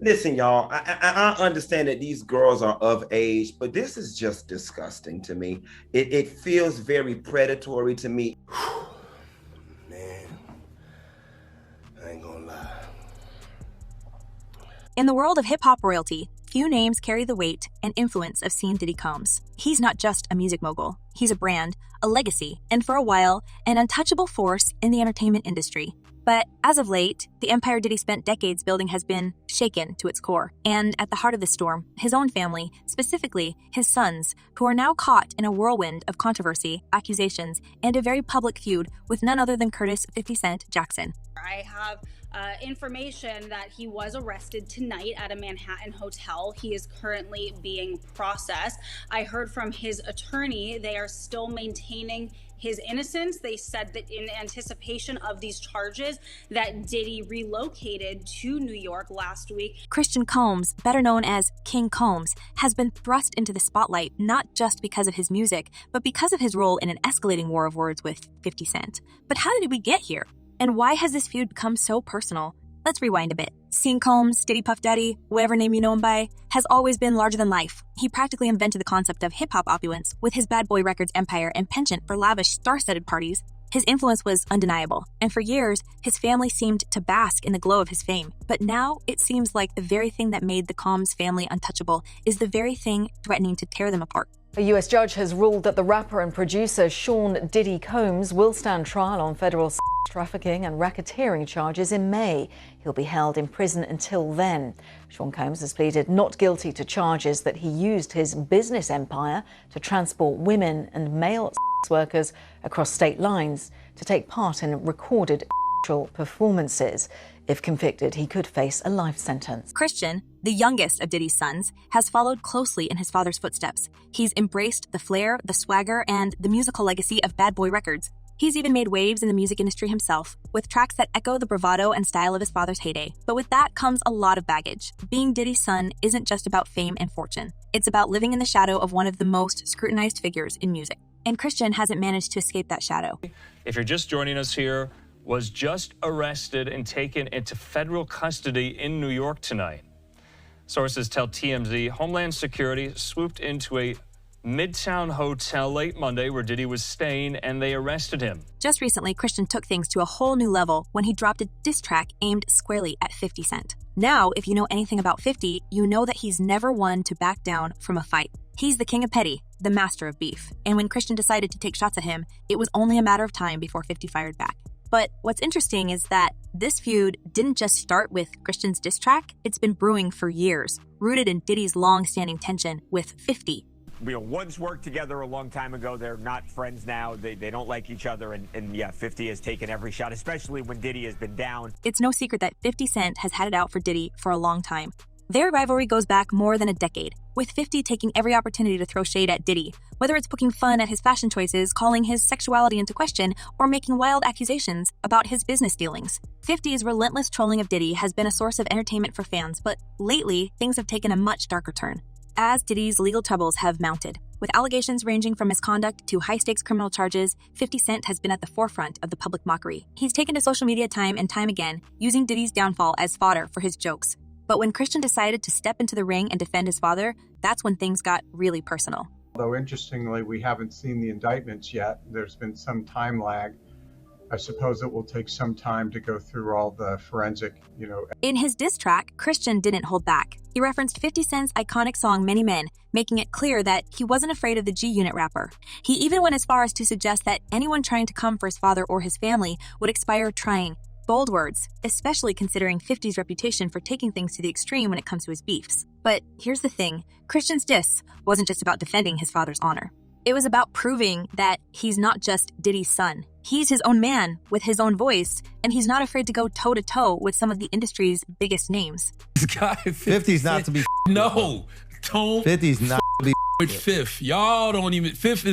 Listen, y'all, I understand that these girls are of age, but this is just disgusting to me. It feels very predatory to me. Man, I ain't gonna lie. In the world of hip-hop royalty, few names carry the weight and influence of Sean Diddy Combs. He's not just a music mogul. He's a brand, a legacy, and for a while, an untouchable force in the entertainment industry. But as of late, the empire Diddy spent decades building has been shaken to its core. And at the heart of the storm, his own family, specifically his sons, who are now caught in a whirlwind of controversy, accusations, and a very public feud with none other than Curtis 50 Cent Jackson. I have information that he was arrested tonight at a Manhattan hotel. He is currently being processed. I heard from his attorney they are still maintaining his innocence. They said that in anticipation of these charges that Diddy relocated to New York last week. Christian Combs, better known as King Combs, has been thrust into the spotlight not just because of his music, but because of his role in an escalating war of words with 50 Cent. But how did we get here? And why has this feud become so personal? Let's rewind a bit. Sean Combs, Diddy Puff Daddy, whatever name you know him by, has always been larger than life. He practically invented the concept of hip-hop opulence with his Bad Boy Records empire and penchant for lavish star-studded parties. His influence was undeniable, and for years, his family seemed to bask in the glow of his fame. But now, it seems like the very thing that made the Combs family untouchable is the very thing threatening to tear them apart. A U.S. judge has ruled that the rapper and producer Sean Diddy Combs will stand trial on federal trafficking and racketeering charges in May. He'll be held in prison until then. Sean Combs has pleaded not guilty to charges that he used his business empire to transport women and male workers across state lines to take part in recorded performances. If convicted, he could face a life sentence. Christian, the youngest of Diddy's sons, has followed closely in his father's footsteps. He's embraced the flair, the swagger, and the musical legacy of Bad Boy Records. He's even made waves in the music industry himself, with tracks that echo the bravado and style of his father's heyday. But with that comes a lot of baggage. Being Diddy's son isn't just about fame and fortune. It's about living in the shadow of one of the most scrutinized figures in music. And Christian hasn't managed to escape that shadow. If you're just joining us here, was just arrested and taken into federal custody in New York tonight. Sources tell TMZ Homeland Security swooped into a Midtown hotel late Monday where Diddy was staying, and they arrested him. Just recently, Christian took things to a whole new level when he dropped a diss track aimed squarely at 50 Cent. Now, if you know anything about 50, you know that he's never one to back down from a fight. He's the king of petty, the master of beef. And when Christian decided to take shots at him, it was only a matter of time before 50 fired back. But what's interesting is that this feud didn't just start with Christian's diss track, it's been brewing for years, rooted in Diddy's long-standing tension with 50. We once worked together a long time ago. They're not friends now. They don't like each other. And yeah, 50 has taken every shot, especially when Diddy has been down. It's no secret that 50 Cent has had it out for Diddy for a long time. Their rivalry goes back more than a decade, with 50 taking every opportunity to throw shade at Diddy, whether it's poking fun at his fashion choices, calling his sexuality into question, or making wild accusations about his business dealings. 50's relentless trolling of Diddy has been a source of entertainment for fans, but lately, things have taken a much darker turn, as Diddy's legal troubles have mounted. With allegations ranging from misconduct to high-stakes criminal charges, 50 Cent has been at the forefront of the public mockery. He's taken to social media time and time again, using Diddy's downfall as fodder for his jokes. But when Christian decided to step into the ring and defend his father, that's when things got really personal. Although interestingly, we haven't seen the indictments yet. There's been some time lag. I suppose it will take some time to go through all the forensic, In his diss track, Christian didn't hold back. He referenced 50 Cent's iconic song, Many Men, making it clear that he wasn't afraid of the G-Unit rapper. He even went as far as to suggest that anyone trying to come for his father or his family would expire trying. Bold words, especially considering 50's reputation for taking things to the extreme when it comes to his beefs. But here's the thing, Christian's diss wasn't just about defending his father's honor. It was about proving that he's not just Diddy's son. He's his own man with his own voice, and he's not afraid to go toe-to-toe with some of the industry's biggest names. This guy, 50's not to be no, don't 50's not to be with Fifth. Y'all don't even, Fifth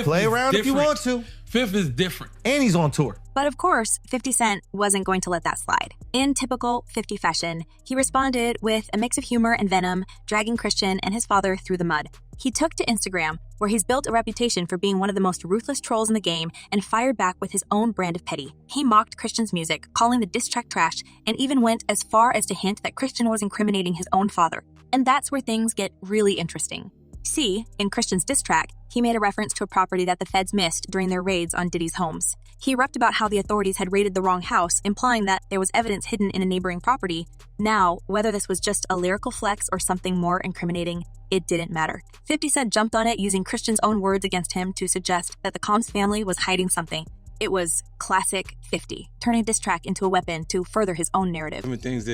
play is around different. if you want to. Fifth is different. And he's on tour. But of course, 50 Cent wasn't going to let that slide. In typical 50 fashion, he responded with a mix of humor and venom, dragging Christian and his father through the mud. He took to Instagram, where he's built a reputation for being one of the most ruthless trolls in the game, and fired back with his own brand of petty. He mocked Christian's music, calling the diss track trash, and even went as far as to hint that Christian was incriminating his own father. And that's where things get really interesting. See, in Christian's diss track, he made a reference to a property that the feds missed during their raids on Diddy's homes. He rapped about how the authorities had raided the wrong house, implying that there was evidence hidden in a neighboring property. Now, whether this was just a lyrical flex or something more incriminating, it didn't matter. 50 Cent jumped on it using Christian's own words against him to suggest that the Combs family was hiding something. It was classic 50, turning diss track into a weapon to further his own narrative. Things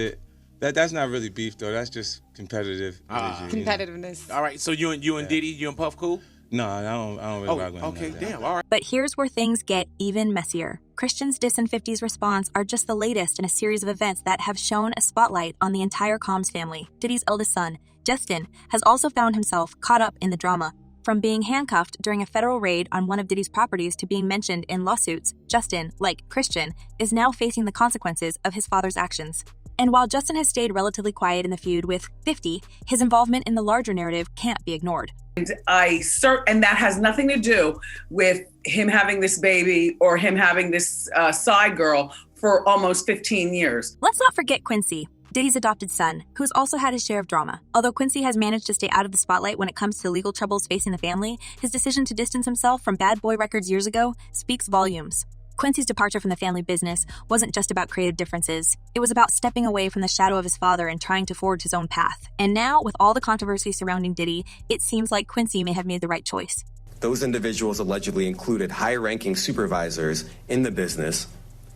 that's not really beef though. That's just competitive. Competitiveness. All right. So you and Diddy, you and Puff cool? No, I don't really rock with him. Okay, like that. damn. All right. But here's where things get even messier. Christian's diss and 50's response are just the latest in a series of events that have shone a spotlight on the entire Combs family. Diddy's eldest son, Justin, has also found himself caught up in the drama. From being handcuffed during a federal raid on one of Diddy's properties to being mentioned in lawsuits, Justin, like Christian, is now facing the consequences of his father's actions. And while Justin has stayed relatively quiet in the feud with 50, his involvement in the larger narrative can't be ignored. And that has nothing to do with him having this baby or him having this side girl for almost 15 years. Let's not forget Quincy, Diddy's adopted son, who's also had his share of drama. Although Quincy has managed to stay out of the spotlight when it comes to legal troubles facing the family, his decision to distance himself from Bad Boy Records years ago speaks volumes. Quincy's departure from the family business wasn't just about creative differences. It was about stepping away from the shadow of his father and trying to forge his own path. And now, with all the controversy surrounding Diddy, it seems like Quincy may have made the right choice. Those individuals allegedly included high-ranking supervisors in the business,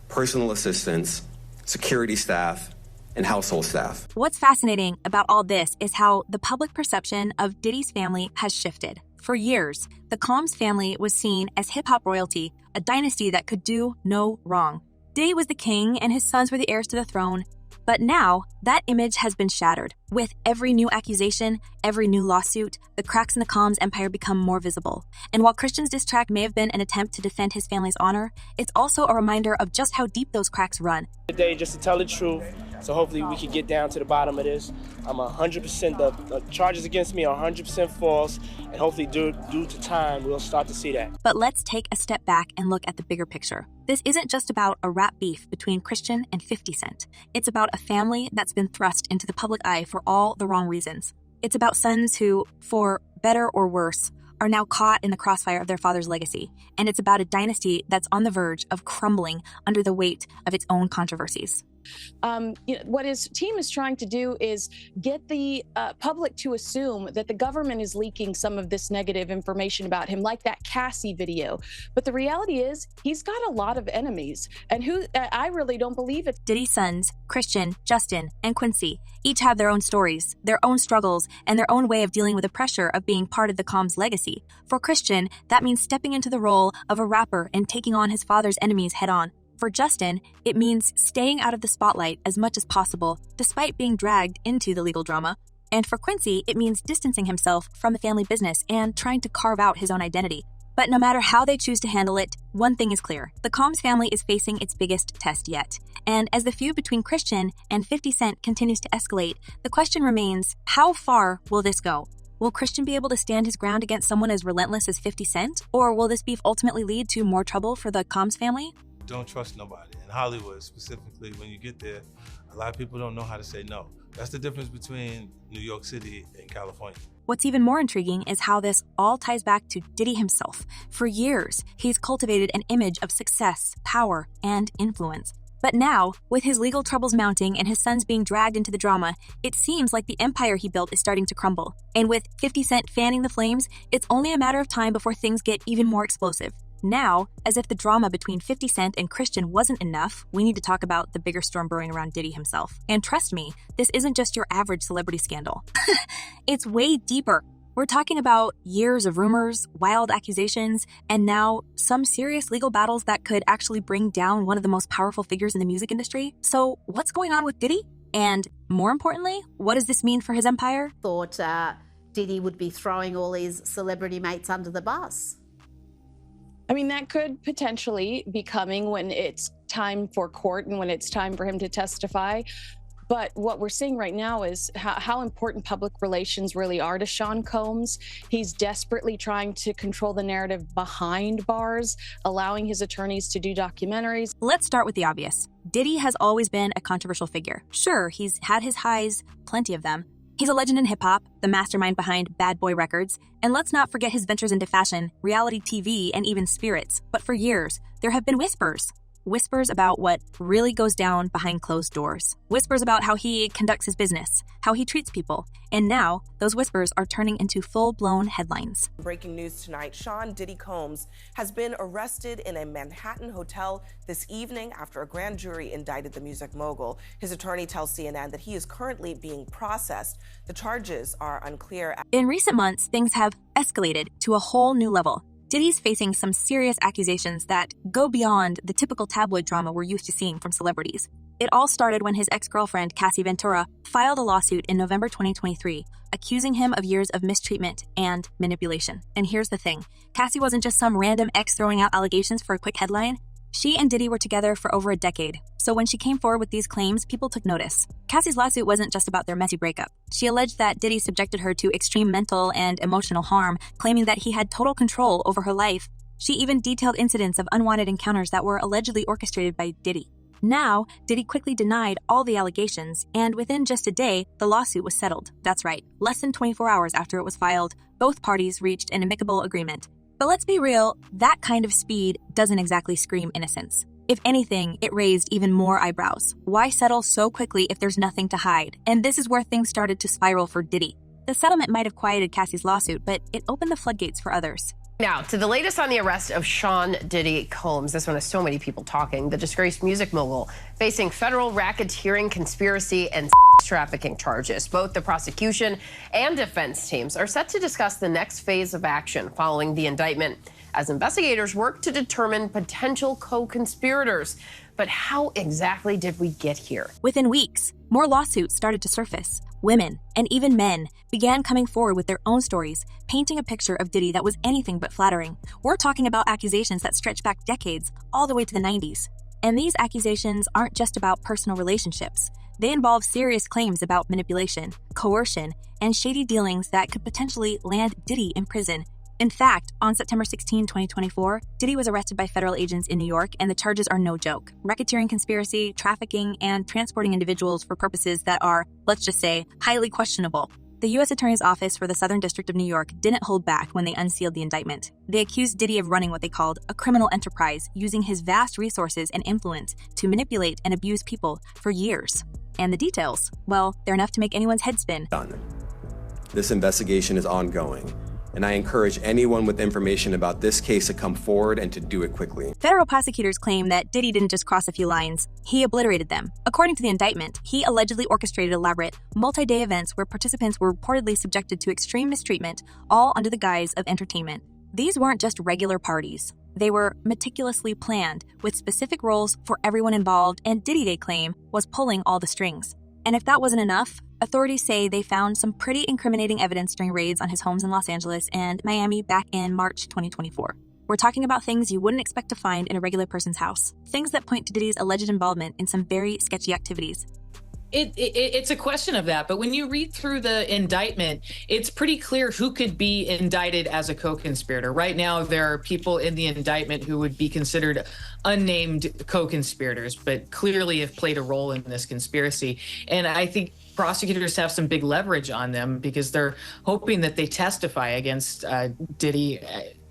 personal assistants, security staff, and household staff. What's fascinating about all this is how the public perception of Diddy's family has shifted. For years, the Combs family was seen as hip-hop royalty, a dynasty that could do no wrong. Diddy was the king and his sons were the heirs to the throne. But now, that image has been shattered. With every new accusation, every new lawsuit, the cracks in the Combs empire become more visible. And while Christian's diss track may have been an attempt to defend his family's honor, it's also a reminder of just how deep those cracks run. Today, just to tell the truth, so hopefully we can get down to the bottom of this. I'm 100%, the charges against me are 100% false, and hopefully due to time, we'll start to see that. But let's take a step back and look at the bigger picture. This isn't just about a rap beef between Christian and 50 Cent. It's about a family that's been thrust into the public eye for all the wrong reasons. It's about sons who, for better or worse, are now caught in the crossfire of their father's legacy. And it's about a dynasty that's on the verge of crumbling under the weight of its own controversies. What his team is trying to do is get the public to assume that the government is leaking some of this negative information about him, like that Cassie video. But the reality is, he's got a lot of enemies, and I really don't believe it. Diddy's sons, Christian, Justin, and Quincy, each have their own stories, their own struggles, and their own way of dealing with the pressure of being part of the Combs legacy. For Christian, that means stepping into the role of a rapper and taking on his father's enemies head on. For Justin, it means staying out of the spotlight as much as possible, despite being dragged into the legal drama. And for Quincy, it means distancing himself from the family business and trying to carve out his own identity. But no matter how they choose to handle it, one thing is clear. The Combs family is facing its biggest test yet. And as the feud between Christian and 50 Cent continues to escalate, the question remains, how far will this go? Will Christian be able to stand his ground against someone as relentless as 50 Cent? Or will this beef ultimately lead to more trouble for the Combs family? Don't trust nobody. In Hollywood, specifically, when you get there, a lot of people don't know how to say no. That's the difference between New York City and California. What's even more intriguing is how this all ties back to Diddy himself. For years, he's cultivated an image of success, power, and influence. But now, with his legal troubles mounting and his sons being dragged into the drama, it seems like the empire he built is starting to crumble. And with 50 Cent fanning the flames, it's only a matter of time before things get even more explosive. Now, as if the drama between 50 Cent and Christian wasn't enough, we need to talk about the bigger storm brewing around Diddy himself. And trust me, this isn't just your average celebrity scandal. It's way deeper. We're talking about years of rumors, wild accusations, and now some serious legal battles that could actually bring down one of the most powerful figures in the music industry. So what's going on with Diddy? And more importantly, what does this mean for his empire? Thought Diddy would be throwing all his celebrity mates under the bus. I mean, that could potentially be coming when it's time for court and when it's time for him to testify. But what we're seeing right now is how important public relations really are to Sean Combs. He's desperately trying to control the narrative behind bars, allowing his attorneys to do documentaries. Let's start with the obvious. Diddy has always been a controversial figure. Sure, he's had his highs, plenty of them. He's a legend in hip-hop, the mastermind behind Bad Boy Records, and let's not forget his ventures into fashion, reality TV, and even spirits. But for years, there have been whispers about what really goes down behind closed doors. Whispers about how he conducts his business, how he treats people. And now, those whispers are turning into full-blown headlines. Breaking news tonight, Sean Diddy Combs has been arrested in a Manhattan hotel this evening after a grand jury indicted the music mogul. His attorney tells CNN that he is currently being processed. The charges are unclear. In recent months, things have escalated to a whole new level. Diddy's facing some serious accusations that go beyond the typical tabloid drama we're used to seeing from celebrities. It all started when his ex-girlfriend, Cassie Ventura, filed a lawsuit in November 2023, accusing him of years of mistreatment and manipulation. And here's the thing. Cassie wasn't just some random ex throwing out allegations for a quick headline. She and Diddy were together for over a decade, so when she came forward with these claims, people took notice. Cassie's lawsuit wasn't just about their messy breakup. She alleged that Diddy subjected her to extreme mental and emotional harm, claiming that he had total control over her life. She even detailed incidents of unwanted encounters that were allegedly orchestrated by Diddy. Now, Diddy quickly denied all the allegations, and within just a day, the lawsuit was settled. That's right, less than 24 hours after it was filed, both parties reached an amicable agreement. But let's be real, that kind of speed doesn't exactly scream innocence. If anything, it raised even more eyebrows. Why settle so quickly if there's nothing to hide? And this is where things started to spiral for Diddy. The settlement might have quieted Cassie's lawsuit, but it opened the floodgates for others. Now, to the latest on the arrest of Sean Diddy Combs. This one has so many people talking. The disgraced music mogul facing federal racketeering, conspiracy, and trafficking charges. Both the prosecution and defense teams are set to discuss the next phase of action following the indictment as investigators work to determine potential co-conspirators. But how exactly did we get here? Within weeks, more lawsuits started to surface. Women, and even men, began coming forward with their own stories, painting a picture of Diddy that was anything but flattering. We're talking about accusations that stretch back decades, all the way to the 90s. And these accusations aren't just about personal relationships. They involve serious claims about manipulation, coercion, and shady dealings that could potentially land Diddy in prison. In fact, on September 16, 2024, Diddy was arrested by federal agents in New York, and the charges are no joke. Racketeering conspiracy, trafficking, and transporting individuals for purposes that are, let's just say, highly questionable. The U.S. Attorney's Office for the Southern District of New York didn't hold back when they unsealed the indictment. They accused Diddy of running what they called a criminal enterprise, using his vast resources and influence to manipulate and abuse people for years. And the details, well, they're enough to make anyone's head spin. Done. This investigation is ongoing, and I encourage anyone with information about this case to come forward and to do it quickly. Federal prosecutors claim that Diddy didn't just cross a few lines, he obliterated them. According to the indictment, he allegedly orchestrated elaborate, multi-day events where participants were reportedly subjected to extreme mistreatment, all under the guise of entertainment. These weren't just regular parties. They were meticulously planned, with specific roles for everyone involved, and Diddy, they claim, was pulling all the strings. And if that wasn't enough, authorities say they found some pretty incriminating evidence during raids on his homes in Los Angeles and Miami back in March 2024. We're talking about things you wouldn't expect to find in a regular person's house. Things that point to Diddy's alleged involvement in some very sketchy activities. It's a question of that, but when you read through the indictment, it's pretty clear who could be indicted as a co-conspirator. Right now, there are people in the indictment who would be considered unnamed co-conspirators, but clearly have played a role in this conspiracy. And I think prosecutors have some big leverage on them because they're hoping that they testify against Diddy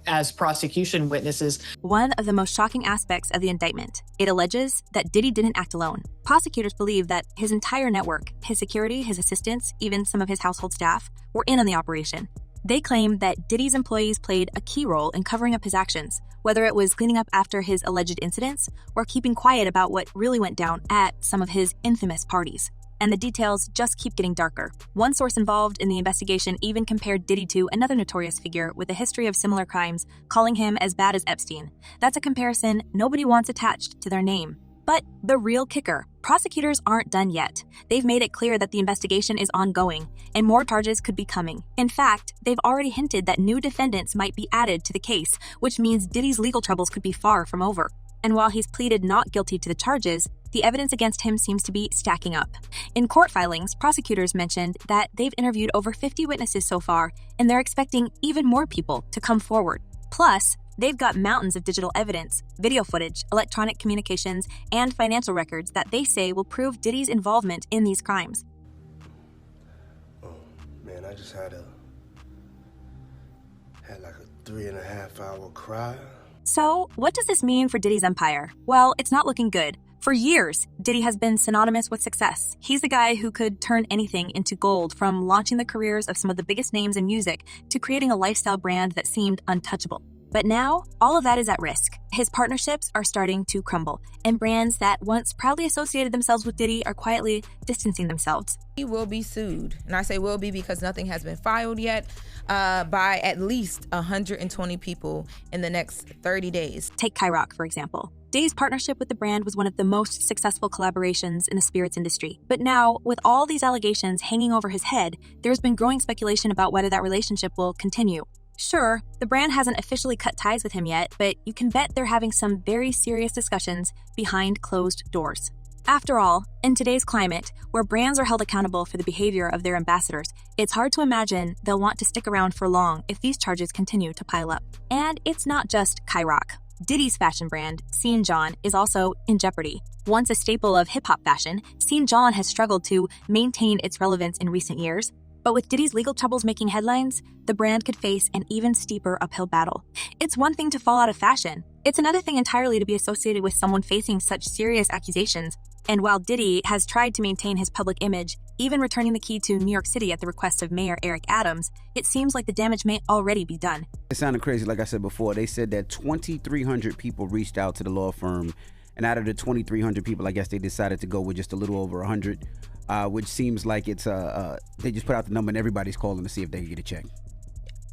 as prosecution witnesses. One of the most shocking aspects of the indictment, it alleges that Diddy didn't act alone. Prosecutors believe that his entire network, his security, his assistants, even some of his household staff, were in on the operation. They claim that Diddy's employees played a key role in covering up his actions, whether it was cleaning up after his alleged incidents or keeping quiet about what really went down at some of his infamous parties. And the details just keep getting darker. One source involved in the investigation even compared Diddy to another notorious figure with a history of similar crimes, calling him as bad as Epstein. That's a comparison nobody wants attached to their name. But the real kicker, prosecutors aren't done yet. They've made it clear that the investigation is ongoing, and more charges could be coming. In fact, they've already hinted that new defendants might be added to the case, which means Diddy's legal troubles could be far from over. And while he's pleaded not guilty to the charges, the evidence against him seems to be stacking up. In court filings, prosecutors mentioned that they've interviewed over 50 witnesses so far, and they're expecting even more people to come forward. Plus, they've got mountains of digital evidence, video footage, electronic communications, and financial records that they say will prove Diddy's involvement in these crimes. Man, I just had like a 3.5 hour cry. So, what does this mean for Diddy's empire? Well, it's not looking good. For years, Diddy has been synonymous with success. He's the guy who could turn anything into gold, from launching the careers of some of the biggest names in music to creating a lifestyle brand that seemed untouchable. But now, all of that is at risk. His partnerships are starting to crumble, and brands that once proudly associated themselves with Diddy are quietly distancing themselves. He will be sued, and I say will be because nothing has been filed yet, by at least 120 people in the next 30 days. Take Kyrock, for example. Diddy's partnership with the brand was one of the most successful collaborations in the spirits industry. But now, with all these allegations hanging over his head, there's been growing speculation about whether that relationship will continue. Sure, the brand hasn't officially cut ties with him yet, but you can bet they're having some very serious discussions behind closed doors. After all, in today's climate, where brands are held accountable for the behavior of their ambassadors, it's hard to imagine they'll want to stick around for long if these charges continue to pile up. And it's not just Kyrock. Diddy's fashion brand, Sean John, is also in jeopardy. Once a staple of hip-hop fashion, Sean John has struggled to maintain its relevance in recent years. But with Diddy's legal troubles making headlines, the brand could face an even steeper uphill battle. It's one thing to fall out of fashion. It's another thing entirely to be associated with someone facing such serious accusations. And while Diddy has tried to maintain his public image, even returning the key to New York City at the request of Mayor Eric Adams, it seems like the damage may already be done. It sounded crazy, like I said before. They said that 2,300 people reached out to the law firm, and out of the 2,300 people, I guess they decided to go with just a little over 100, which seems like it's they just put out the number and everybody's calling to see if they can get a check.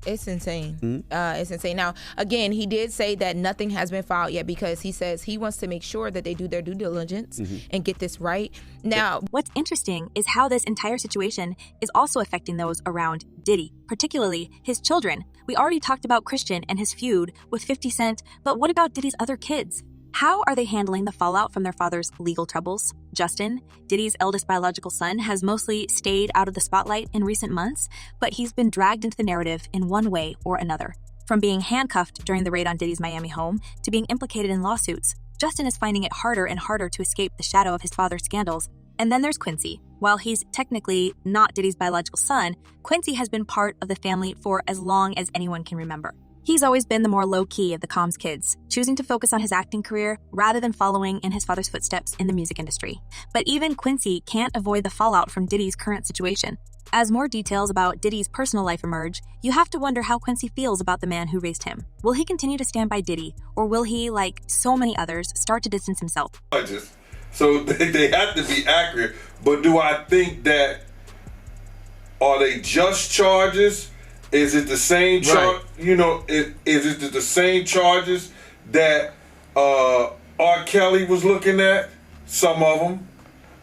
It's insane. It's insane. Now, again, he did say that nothing has been filed yet because he says he wants to make sure that they do their due diligence and get this right. Now, what's interesting is how this entire situation is also affecting those around Diddy, particularly his children. We already talked about Christian and his feud with 50 Cent, but what about Diddy's other kids? How are they handling the fallout from their father's legal troubles? Justin, Diddy's eldest biological son, has mostly stayed out of the spotlight in recent months, but he's been dragged into the narrative in one way or another. From being handcuffed during the raid on Diddy's Miami home to being implicated in lawsuits, Justin is finding it harder and harder to escape the shadow of his father's scandals. And then there's Quincy. While he's technically not Diddy's biological son, Quincy has been part of the family for as long as anyone can remember. He's always been the more low-key of the Combs kids, choosing to focus on his acting career rather than following in his father's footsteps in the music industry. But even Quincy can't avoid the fallout from Diddy's current situation. As more details about Diddy's personal life emerge, you have to wonder how Quincy feels about the man who raised him. Will he continue to stand by Diddy, or will he, like so many others, start to distance himself? So they have to be accurate, but do I think that, are they just charges? Is it the same charge? You know, is it the same charges that R. Kelly was looking at? Some of them.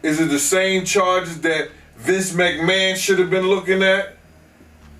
Is it the same charges that Vince McMahon should have been looking at?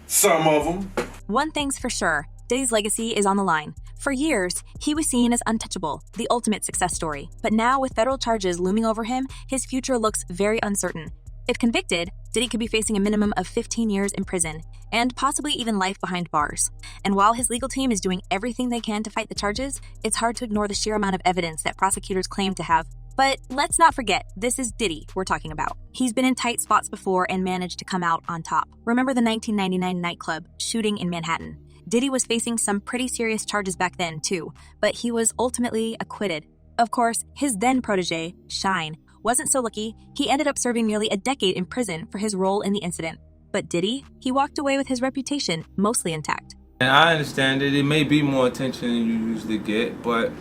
Some of them. One thing's for sure, Diddy's legacy is on the line. For years, he was seen as untouchable, the ultimate success story. But now, with federal charges looming over him, his future looks very uncertain. If convicted, Diddy could be facing a minimum of 15 years in prison, and possibly even life behind bars. And while his legal team is doing everything they can to fight the charges, it's hard to ignore the sheer amount of evidence that prosecutors claim to have. But let's not forget, this is Diddy we're talking about. He's been in tight spots before and managed to come out on top. Remember the 1999 nightclub shooting in Manhattan? Diddy was facing some pretty serious charges back then, too, but he was ultimately acquitted. Of course, his then protege, Shine, wasn't so lucky. He ended up serving nearly a decade in prison for his role in the incident. But Diddy, he walked away with his reputation mostly intact. And I understand it may be more attention than you usually get, but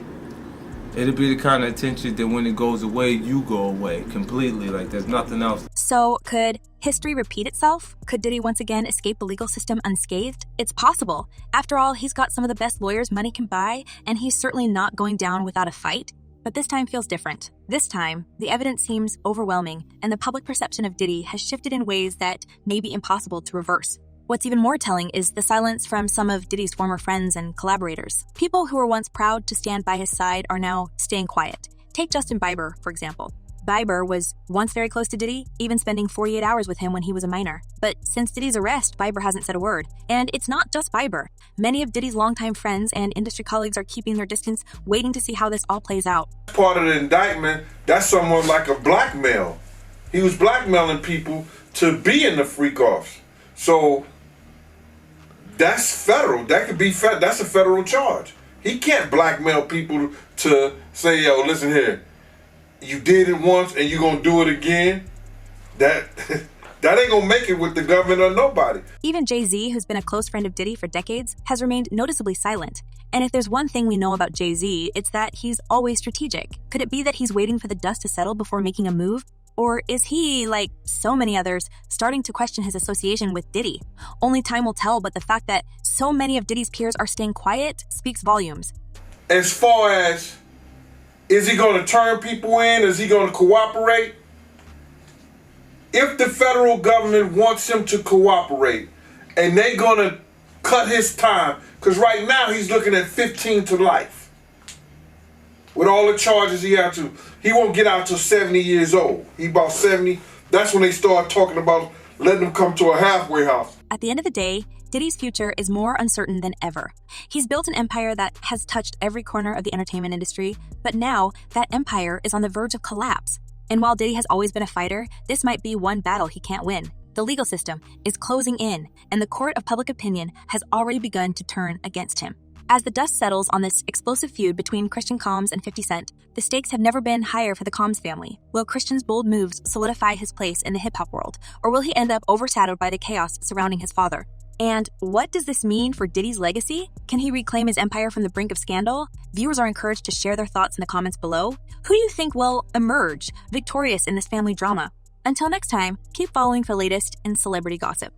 it'll be the kind of attention that when it goes away, you go away completely, like there's nothing else. So could history repeat itself? Could Diddy once again escape the legal system unscathed? It's possible. After all, he's got some of the best lawyers money can buy, and he's certainly not going down without a fight. But this time feels different. This time, the evidence seems overwhelming, and the public perception of Diddy has shifted in ways that may be impossible to reverse. What's even more telling is the silence from some of Diddy's former friends and collaborators. People who were once proud to stand by his side are now staying quiet. Take Justin Bieber, for example. Bieber was once very close to Diddy, even spending 48 hours with him when he was a minor. But since Diddy's arrest, Bieber hasn't said a word. And it's not just Bieber. Many of Diddy's longtime friends and industry colleagues are keeping their distance, waiting to see how this all plays out. Part of the indictment, that's somewhat like a blackmail. He was blackmailing people to be in the freak-offs. So that's federal. That could be that's a federal charge. He can't blackmail people to say, yo, listen here, you did it once and you're gonna do it again. That ain't gonna make it with the government or nobody. Even Jay-Z, who's been a close friend of Diddy for decades, has remained noticeably silent. And if there's one thing we know about Jay-Z, it's that he's always strategic. Could it be that he's waiting for the dust to settle before making a move? Or is he, like so many others, starting to question his association with Diddy? Only time will tell, but the fact that so many of Diddy's peers are staying quiet speaks volumes. As far as, is he going to turn people in? Is he going to cooperate? If the federal government wants him to cooperate and they're going to cut his time, because right now he's looking at 15 to life. With all the charges he had to, he won't get out till 70 years old. He about 70. That's when they start talking about letting him come to a halfway house. At the end of the day, Diddy's future is more uncertain than ever. He's built an empire that has touched every corner of the entertainment industry, but now that empire is on the verge of collapse. And while Diddy has always been a fighter, this might be one battle he can't win. The legal system is closing in, and the court of public opinion has already begun to turn against him. As the dust settles on this explosive feud between Christian Combs and 50 Cent, the stakes have never been higher for the Combs family. Will Christian's bold moves solidify his place in the hip-hop world, or will he end up overshadowed by the chaos surrounding his father? And what does this mean for Diddy's legacy? Can he reclaim his empire from the brink of scandal? Viewers are encouraged to share their thoughts in the comments below. Who do you think will emerge victorious in this family drama? Until next time, keep following for latest in celebrity gossip.